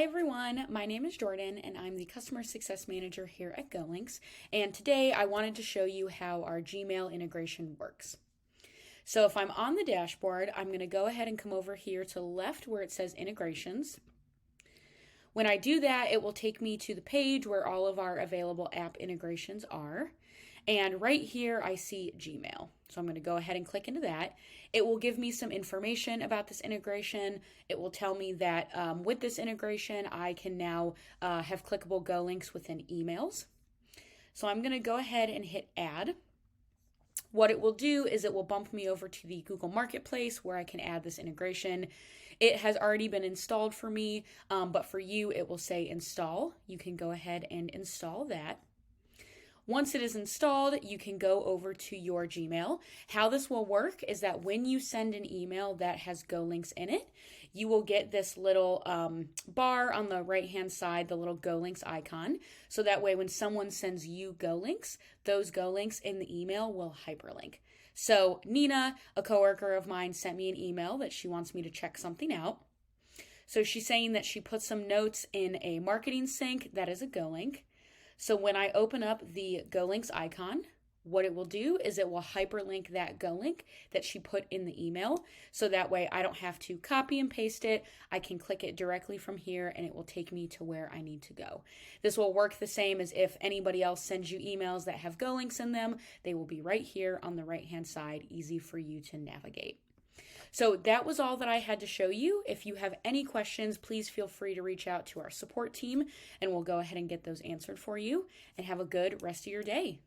Hi everyone, my name is Jordan and I'm the Customer Success Manager here at GoLinks, and today I wanted to show you how our Gmail integration works. So if I'm on the dashboard, I'm going to go ahead and come over here to the left where it says integrations. When I do that, it will take me to the page where all of our available app integrations are. And right here, I see Gmail. So I'm going to go ahead and click into that. It will give me some information about this integration. It will tell me that with this integration, I can now have clickable GoLinks within emails. So I'm going to go ahead and hit add. What it will do is it will bump me over to the Google Marketplace where I can add this integration. It has already been installed for me, but for you, it will say install. You can go ahead and install that. Once it is installed, you can go over to your Gmail. How this will work is that when you send an email that has GoLinks in it, you will get this little bar on the right-hand side, the little GoLinks icon. So that way when someone sends you GoLinks, those GoLinks in the email will hyperlink. So Nina, a coworker of mine, sent me an email that she wants me to check something out. So she's saying that she put some notes in a marketing sync that is a GoLink. So when I open up the GoLinks icon, what it will do is it will hyperlink that GoLink that she put in the email. So that way I don't have to copy and paste it. I can click it directly from here and it will take me to where I need to go. This will work the same as if anybody else sends you emails that have GoLinks in them. They will be right here on the right-hand side, easy for you to navigate. So that was all that I had to show you. If you have any questions, please feel free to reach out to our support team and we'll go ahead and get those answered for you. And have a good rest of your day.